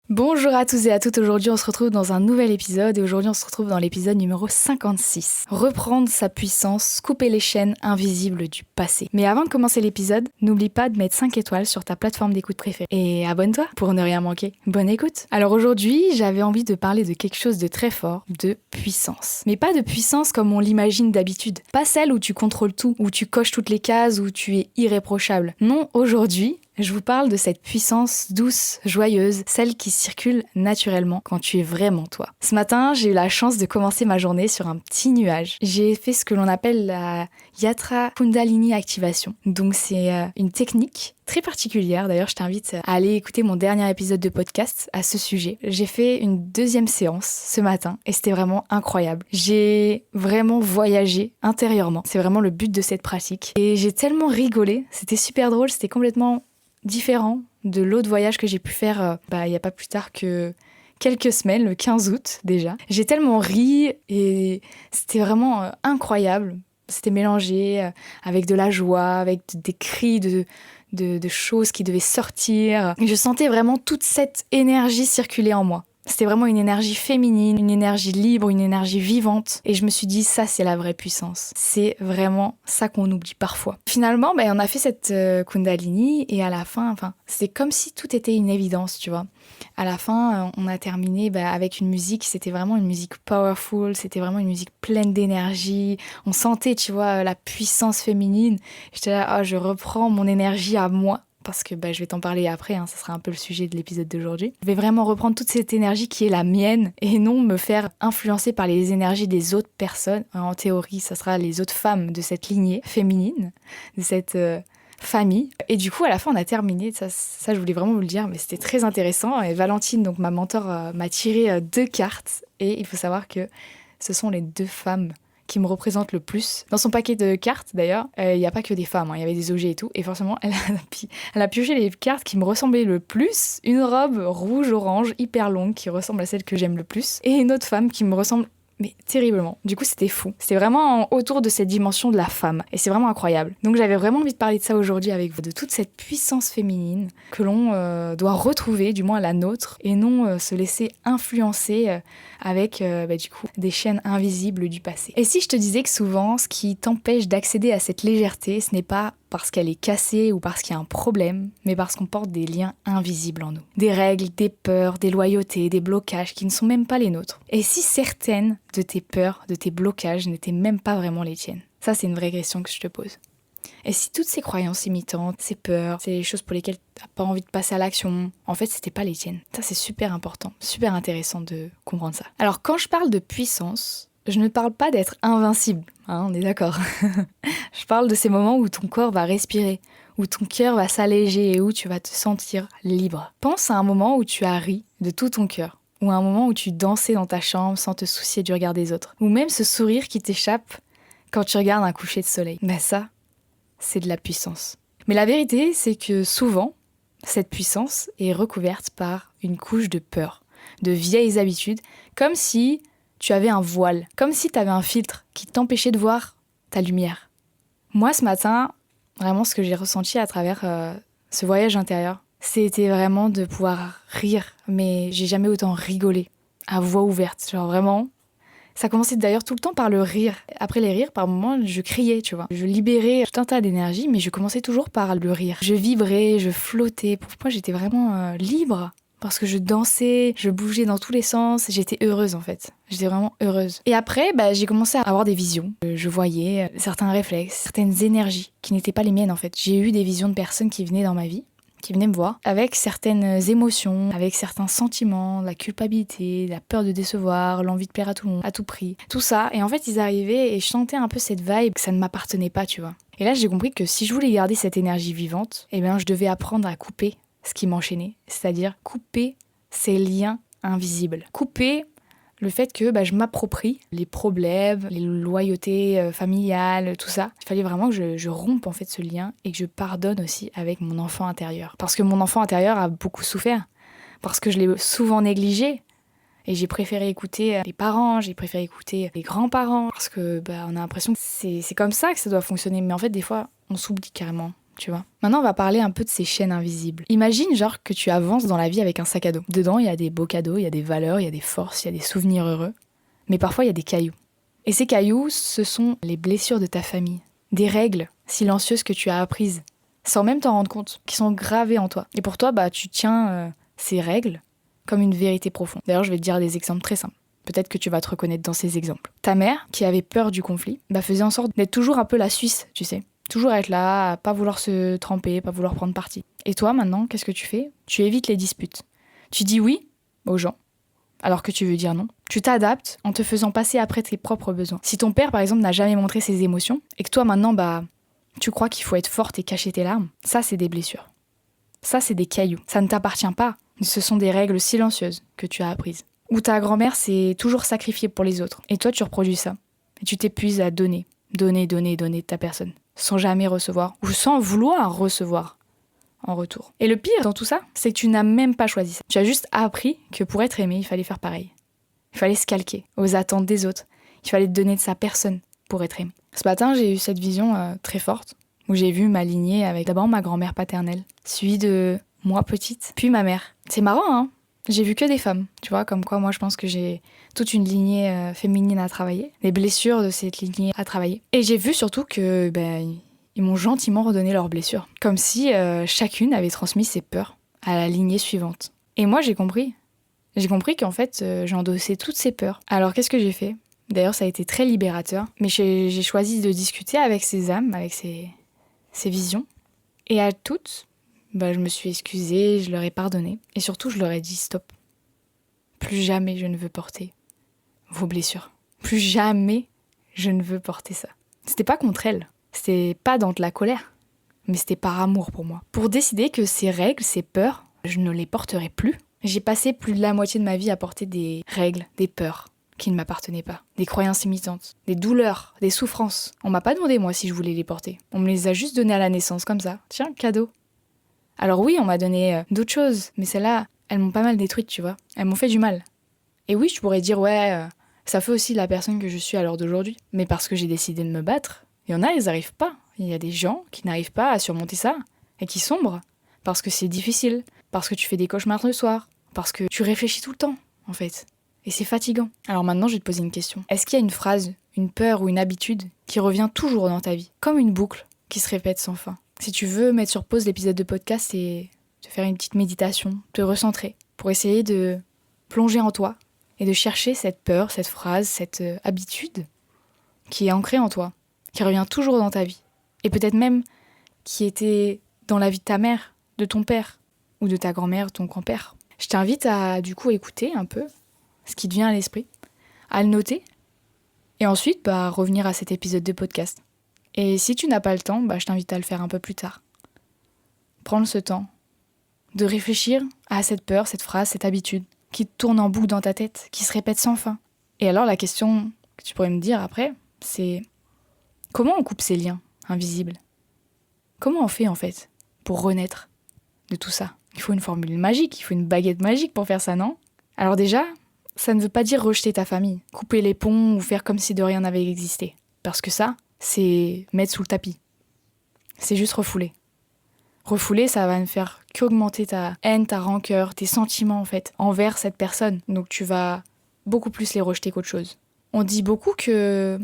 Bonjour à tous et à toutes, aujourd'hui on se retrouve dans un nouvel épisode et aujourd'hui on se retrouve dans l'épisode numéro 56. Reprendre sa puissance, couper les chaînes invisibles du passé. Mais avant de commencer l'épisode, n'oublie pas de mettre 5 étoiles sur ta plateforme d'écoute préférée. Et abonne-toi pour ne rien manquer. Bonne écoute. Alors aujourd'hui j'avais envie de parler de quelque chose de très fort, de puissance. Mais pas de puissance comme on l'imagine d'habitude. Pas celle où tu contrôles tout, où tu coches toutes les cases, où tu es irréprochable. Non, aujourd'hui, je vous parle de cette puissance douce, joyeuse, celle qui circule naturellement quand tu es vraiment toi. Ce matin, j'ai eu la chance de commencer ma journée sur un petit nuage. J'ai fait ce que l'on appelle la Yatra Kundalini Activation. Donc c'est une technique très particulière. D'ailleurs, je t'invite à aller écouter mon dernier épisode de podcast à ce sujet. J'ai fait une deuxième séance ce matin et c'était vraiment incroyable. J'ai vraiment voyagé intérieurement. C'est vraiment le but de cette pratique. Et j'ai tellement rigolé. C'était super drôle. C'était complètement différent de l'autre voyage que j'ai pu faire il n'y a pas plus tard que quelques semaines, le 15 août déjà. J'ai tellement ri et c'était vraiment incroyable. C'était mélangé avec de la joie, avec des cris de choses qui devaient sortir. Et je sentais vraiment toute cette énergie circuler en moi. C'était vraiment une énergie féminine, une énergie libre, une énergie vivante. Et je me suis dit, ça, c'est la vraie puissance. C'est vraiment ça qu'on oublie parfois. Finalement, on a fait cette Kundalini et à la fin, c'est comme si tout était une évidence, tu vois. À la fin, on a terminé avec une musique, c'était vraiment une musique powerful, c'était vraiment une musique pleine d'énergie. On sentait, tu vois, la puissance féminine. J'étais là, je reprends mon énergie à moi. Parce que je vais t'en parler après, ça sera un peu le sujet de l'épisode d'aujourd'hui. Je vais vraiment reprendre toute cette énergie qui est la mienne et non me faire influencer par les énergies des autres personnes. En théorie, ça sera les autres femmes de cette lignée féminine, de cette famille. Et du coup, à la fin, on a terminé. Ça, je voulais vraiment vous le dire, mais c'était très intéressant. Et Valentine, donc ma mentor, m'a tiré 2 cartes. Et il faut savoir que ce sont les 2 femmes qui me représente le plus. Dans son paquet de cartes, d'ailleurs, il n'y a pas que des femmes, il y avait des objets et tout. Et forcément, elle a pioché les cartes qui me ressemblaient le plus. Une robe rouge-orange, hyper longue, qui ressemble à celle que j'aime le plus. Et une autre femme qui me ressemble mais terriblement. Du coup, c'était fou. C'était vraiment autour de cette dimension de la femme. Et c'est vraiment incroyable. Donc j'avais vraiment envie de parler de ça aujourd'hui avec vous, de toute cette puissance féminine que l'on doit retrouver, du moins la nôtre, et non se laisser influencer avec du coup des chaînes invisibles du passé. Et si je te disais que souvent, ce qui t'empêche d'accéder à cette légèreté, ce n'est pas parce qu'elle est cassée ou parce qu'il y a un problème, mais parce qu'on porte des liens invisibles en nous. Des règles, des peurs, des loyautés, des blocages qui ne sont même pas les nôtres. Et si certaines de tes peurs, de tes blocages n'étaient même pas vraiment les tiennes? Ça, c'est une vraie question que je te pose. Et si toutes ces croyances imitantes, ces peurs, ces choses pour lesquelles t'as pas envie de passer à l'action, en fait, c'était pas les tiennes. Ça, c'est super important, super intéressant de comprendre ça. Alors, quand je parle de puissance, je ne parle pas d'être invincible, on est d'accord. Je parle de ces moments où ton corps va respirer, où ton cœur va s'alléger et où tu vas te sentir libre. Pense à un moment où tu as ri de tout ton cœur, ou à un moment où tu dansais dans ta chambre sans te soucier du regard des autres, ou même ce sourire qui t'échappe quand tu regardes un coucher de soleil. Ça, c'est de la puissance. Mais la vérité, c'est que souvent, cette puissance est recouverte par une couche de peur, de vieilles habitudes, comme si tu avais un voile, comme si tu avais un filtre qui t'empêchait de voir ta lumière. Moi, ce matin, vraiment ce que j'ai ressenti à travers ce voyage intérieur, c'était vraiment de pouvoir rire, mais j'ai jamais autant rigolé, à voix ouverte, genre vraiment. Ça commençait d'ailleurs tout le temps par le rire. Après les rires, par moments, je criais, tu vois. Je libérais tout un tas d'énergie, mais je commençais toujours par le rire. Je vibrais, je flottais. Pour moi, j'étais vraiment libre. Parce que je dansais, je bougeais dans tous les sens, j'étais heureuse en fait. J'étais vraiment heureuse. Et après, j'ai commencé à avoir des visions. Je voyais certains réflexes, certaines énergies qui n'étaient pas les miennes en fait. J'ai eu des visions de personnes qui venaient dans ma vie, qui venaient me voir, avec certaines émotions, avec certains sentiments, la culpabilité, la peur de décevoir, l'envie de plaire à tout le monde, à tout prix. Tout ça, et en fait ils arrivaient et je sentais un peu cette vibe que ça ne m'appartenait pas, tu vois. Et là j'ai compris que si je voulais garder cette énergie vivante, je devais apprendre à couper ce qui m'enchaînait, c'est-à-dire couper ces liens invisibles. Couper le fait que je m'approprie les problèmes, les loyautés familiales, tout ça. Il fallait vraiment que je rompe en fait ce lien et que je pardonne aussi avec mon enfant intérieur. Parce que mon enfant intérieur a beaucoup souffert, parce que je l'ai souvent négligé. Et j'ai préféré écouter les parents, j'ai préféré écouter les grands-parents, parce que on a l'impression que c'est comme ça que ça doit fonctionner. Mais en fait, des fois, on s'oublie carrément. tu vois. Maintenant, on va parler un peu de ces chaînes invisibles. Imagine genre que tu avances dans la vie avec un sac à dos. Dedans, il y a des beaux cadeaux, il y a des valeurs, il y a des forces, il y a des souvenirs heureux. Mais parfois, il y a des cailloux. Et ces cailloux, ce sont les blessures de ta famille. Des règles silencieuses que tu as apprises, sans même t'en rendre compte, qui sont gravées en toi. Et pour toi, tu tiens ces règles comme une vérité profonde. D'ailleurs, je vais te dire des exemples très simples. Peut-être que tu vas te reconnaître dans ces exemples. Ta mère, qui avait peur du conflit, faisait en sorte d'être toujours un peu la Suisse, tu sais. Toujours être là, à pas vouloir se tremper, pas vouloir prendre parti. Et toi, maintenant, qu'est-ce que tu fais ? Tu évites les disputes. Tu dis oui aux gens, alors que tu veux dire non. Tu t'adaptes en te faisant passer après tes propres besoins. Si ton père, par exemple, n'a jamais montré ses émotions, et que toi, maintenant, tu crois qu'il faut être forte et cacher tes larmes, ça, c'est des blessures. Ça, c'est des cailloux. Ça ne t'appartient pas. Ce sont des règles silencieuses que tu as apprises. Ou ta grand-mère s'est toujours sacrifiée pour les autres. Et toi, tu reproduis ça. Et tu t'épuises à donner de ta personne. Sans jamais recevoir. Ou sans vouloir recevoir en retour. Et le pire dans tout ça, c'est que tu n'as même pas choisi ça. Tu as juste appris que pour être aimé, il fallait faire pareil. Il fallait se calquer aux attentes des autres. Il fallait te donner de sa personne pour être aimé. Ce matin, j'ai eu cette vision très forte, où j'ai vu ma lignée avec d'abord ma grand-mère paternelle, suivie de moi petite, puis ma mère. C'est marrant, hein ? J'ai vu que des femmes, tu vois, comme quoi moi je pense que j'ai toute une lignée féminine à travailler, les blessures de cette lignée à travailler. Et j'ai vu surtout que ils m'ont gentiment redonné leurs blessures, comme si chacune avait transmis ses peurs à la lignée suivante. Et moi j'ai compris qu'en fait j'endossais toutes ces peurs. Alors qu'est-ce que j'ai fait ? D'ailleurs ça a été très libérateur, mais j'ai choisi de discuter avec ces âmes, avec ces visions, et à toutes, je me suis excusée, je leur ai pardonné. Et surtout, je leur ai dit stop. Plus jamais je ne veux porter vos blessures. Plus jamais je ne veux porter ça. C'était pas contre elles. C'était pas dans de la colère. Mais c'était par amour pour moi. Pour décider que ces règles, ces peurs, je ne les porterai plus. J'ai passé plus de la moitié de ma vie à porter des règles, des peurs qui ne m'appartenaient pas. Des croyances limitantes, des douleurs, des souffrances. On m'a pas demandé moi si je voulais les porter. On me les a juste données à la naissance comme ça. Tiens, cadeau. Alors oui, on m'a donné d'autres choses, mais celles-là, elles m'ont pas mal détruite, tu vois. Elles m'ont fait du mal. Et oui, je pourrais dire, ça fait aussi la personne que je suis à l'heure d'aujourd'hui. Mais parce que j'ai décidé de me battre, il y en a, ils n'arrivent pas. Il y a des gens qui n'arrivent pas à surmonter ça, et qui sombrent. Parce que c'est difficile, parce que tu fais des cauchemars le soir, parce que tu réfléchis tout le temps, en fait. Et c'est fatigant. Alors maintenant, je vais te poser une question. Est-ce qu'il y a une phrase, une peur ou une habitude qui revient toujours dans ta vie, comme une boucle qui se répète sans fin ? Si tu veux mettre sur pause l'épisode de podcast et te faire une petite méditation, te recentrer, pour essayer de plonger en toi et de chercher cette peur, cette phrase, cette habitude qui est ancrée en toi, qui revient toujours dans ta vie. Et peut-être même qui était dans la vie de ta mère, de ton père, ou de ta grand-mère, ton grand-père. Je t'invite à du coup écouter un peu ce qui te vient à l'esprit, à le noter, et ensuite revenir à cet épisode de podcast. Et si tu n'as pas le temps, je t'invite à le faire un peu plus tard. Prendre ce temps de réfléchir à cette peur, cette phrase, cette habitude qui tourne en boucle dans ta tête, qui se répète sans fin. Et alors la question que tu pourrais me dire après, c'est comment on coupe ces liens invisibles ? Comment on fait en fait pour renaître de tout ça ? Il faut une formule magique, il faut une baguette magique pour faire ça, non ? Alors déjà, ça ne veut pas dire rejeter ta famille, couper les ponts ou faire comme si de rien n'avait existé. Parce que ça, c'est mettre sous le tapis. C'est juste refouler. Refouler, ça va ne faire qu'augmenter ta haine, ta rancœur, tes sentiments en fait, envers cette personne. Donc tu vas beaucoup plus les rejeter qu'autre chose. On dit beaucoup que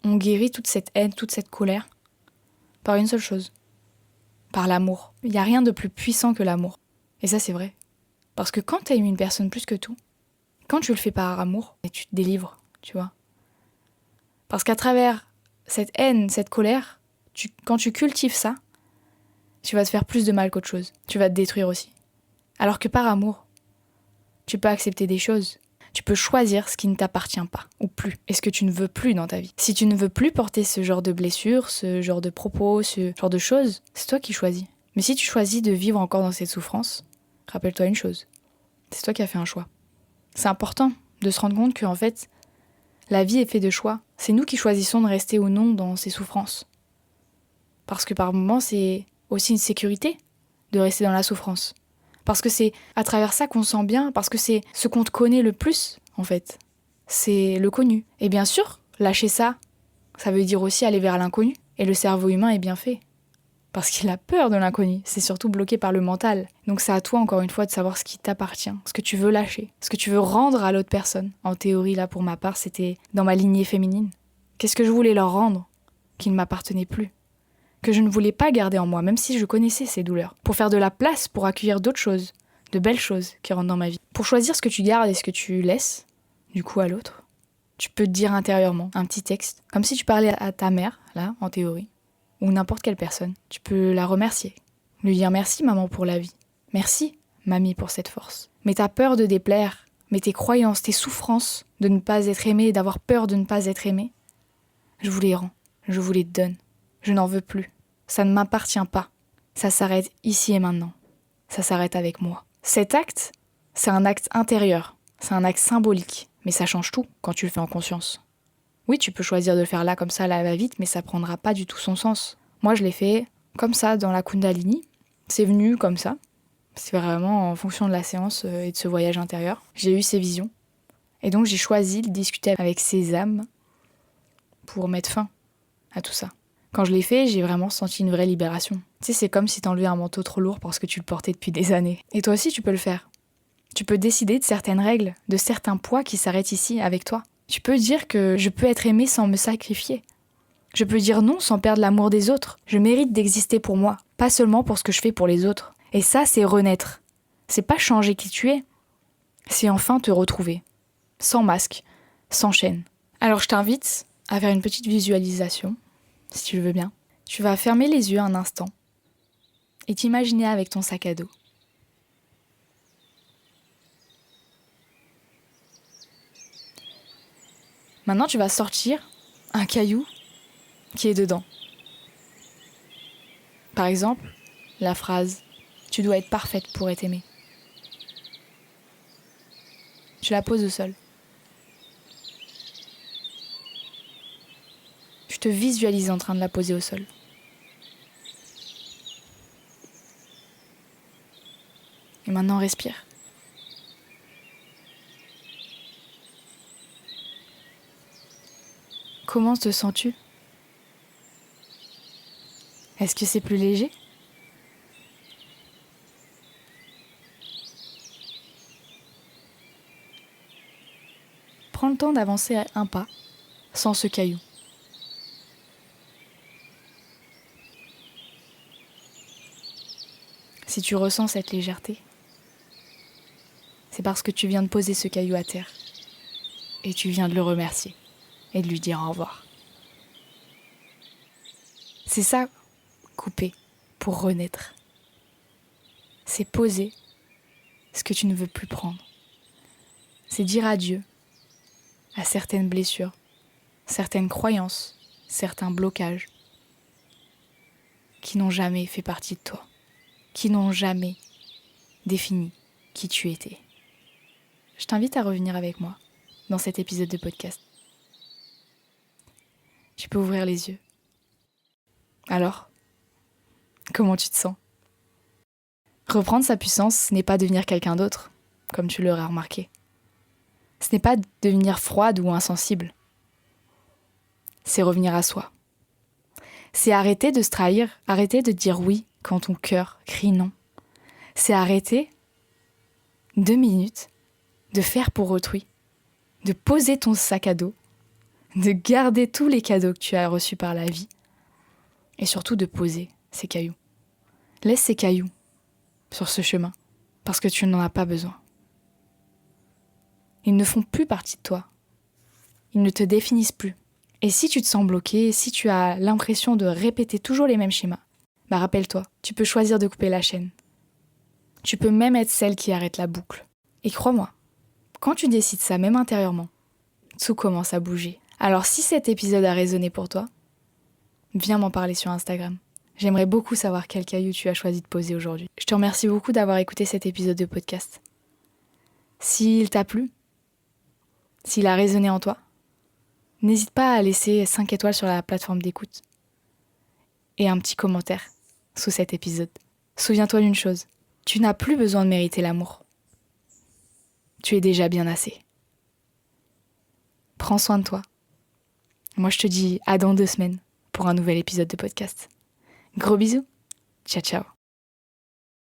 on guérit toute cette haine, toute cette colère par une seule chose. Par l'amour. Il n'y a rien de plus puissant que l'amour. Et ça c'est vrai. Parce que quand tu aimes une personne plus que tout, quand tu le fais par amour, tu te délivres, tu vois. Parce qu'à travers cette haine, cette colère, quand tu cultives ça, tu vas te faire plus de mal qu'autre chose. Tu vas te détruire aussi. Alors que par amour, tu peux accepter des choses. Tu peux choisir ce qui ne t'appartient pas, ou plus, et ce que tu ne veux plus dans ta vie. Si tu ne veux plus porter ce genre de blessures, ce genre de propos, ce genre de choses, c'est toi qui choisis. Mais si tu choisis de vivre encore dans cette souffrance, rappelle-toi une chose. C'est toi qui as fait un choix. C'est important de se rendre compte qu'en fait, la vie est faite de choix. C'est nous qui choisissons de rester ou non dans ces souffrances. Parce que par moments, c'est aussi une sécurité de rester dans la souffrance. Parce que c'est à travers ça qu'on se sent bien, parce que c'est ce qu'on te connaît le plus, en fait. C'est le connu. Et bien sûr, lâcher ça, ça veut dire aussi aller vers l'inconnu. Et le cerveau humain est bien fait Parce qu'il a peur de l'inconnu, c'est surtout bloqué par le mental. Donc c'est à toi encore une fois de savoir ce qui t'appartient, ce que tu veux lâcher, ce que tu veux rendre à l'autre personne. En théorie là pour ma part c'était dans ma lignée féminine. Qu'est-ce que je voulais leur rendre qui ne m'appartenait plus, que je ne voulais pas garder en moi, même si je connaissais ces douleurs, pour faire de la place, pour accueillir d'autres choses, de belles choses qui rentrent dans ma vie. Pour choisir ce que tu gardes et ce que tu laisses, du coup à l'autre, tu peux te dire intérieurement un petit texte, comme si tu parlais à ta mère, là, en théorie, ou n'importe quelle personne. Tu peux la remercier, lui dire merci maman pour la vie, merci mamie pour cette force. Mais ta peur de déplaire, mais tes croyances, tes souffrances de ne pas être aimé, d'avoir peur de ne pas être aimé, je vous les rends, je vous les donne, je n'en veux plus. Ça ne m'appartient pas, ça s'arrête ici et maintenant, ça s'arrête avec moi. Cet acte, c'est un acte intérieur, c'est un acte symbolique, mais ça change tout quand tu le fais en conscience. Oui, tu peux choisir de le faire là, comme ça, là, va-vite, mais ça prendra pas du tout son sens. Moi, je l'ai fait comme ça, dans la Kundalini. C'est venu comme ça. C'est vraiment en fonction de la séance et de ce voyage intérieur. J'ai eu ces visions. Et donc, j'ai choisi de discuter avec ces âmes pour mettre fin à tout ça. Quand je l'ai fait, j'ai vraiment senti une vraie libération. Tu sais, c'est comme si t'enlevais un manteau trop lourd parce que tu le portais depuis des années. Et toi aussi, tu peux le faire. Tu peux décider de certaines règles, de certains poids qui s'arrêtent ici avec toi. Tu peux dire que je peux être aimée sans me sacrifier. Je peux dire non sans perdre l'amour des autres. Je mérite d'exister pour moi, pas seulement pour ce que je fais pour les autres. Et ça, c'est renaître. C'est pas changer qui tu es. C'est enfin te retrouver. Sans masque, sans chaîne. Alors je t'invite à faire une petite visualisation, si tu le veux bien. Tu vas fermer les yeux un instant et t'imaginer avec ton sac à dos. Maintenant, tu vas sortir un caillou qui est dedans. Par exemple, la phrase « Tu dois être parfaite pour être aimée ». Tu la poses au sol. Je te visualise en train de la poser au sol. Et maintenant, respire. Comment te sens-tu ? Est-ce que c'est plus léger ? Prends le temps d'avancer à un pas, sans ce caillou. Si tu ressens cette légèreté, c'est parce que tu viens de poser ce caillou à terre et tu viens de le remercier et de lui dire au revoir. C'est ça, couper pour renaître. C'est poser ce que tu ne veux plus prendre. C'est dire adieu à certaines blessures, certaines croyances, certains blocages qui n'ont jamais fait partie de toi, qui n'ont jamais défini qui tu étais. Je t'invite à revenir avec moi dans cet épisode de podcast. Tu peux ouvrir les yeux. Alors, comment tu te sens ? Reprendre sa puissance, ce n'est pas devenir quelqu'un d'autre, comme tu l'aurais remarqué. Ce n'est pas devenir froide ou insensible. C'est revenir à soi. C'est arrêter de se trahir, arrêter de dire oui quand ton cœur crie non. C'est arrêter 2 minutes de faire pour autrui, de poser ton sac à dos, de garder tous les cadeaux que tu as reçus par la vie et surtout de poser ces cailloux. Laisse ces cailloux sur ce chemin parce que tu n'en as pas besoin. Ils ne font plus partie de toi. Ils ne te définissent plus. Et si tu te sens bloqué, si tu as l'impression de répéter toujours les mêmes schémas, rappelle-toi, tu peux choisir de couper la chaîne. Tu peux même être celle qui arrête la boucle. Et crois-moi, quand tu décides ça, même intérieurement, tout commence à bouger. Alors si cet épisode a résonné pour toi, viens m'en parler sur Instagram. J'aimerais beaucoup savoir quel caillou tu as choisi de poser aujourd'hui. Je te remercie beaucoup d'avoir écouté cet épisode de podcast. S'il t'a plu, s'il a résonné en toi, n'hésite pas à laisser 5 étoiles sur la plateforme d'écoute et un petit commentaire sous cet épisode. Souviens-toi d'une chose, tu n'as plus besoin de mériter l'amour. Tu es déjà bien assez. Prends soin de toi. Moi, je te dis à dans 2 semaines pour un nouvel épisode de podcast. Gros bisous! Ciao ciao.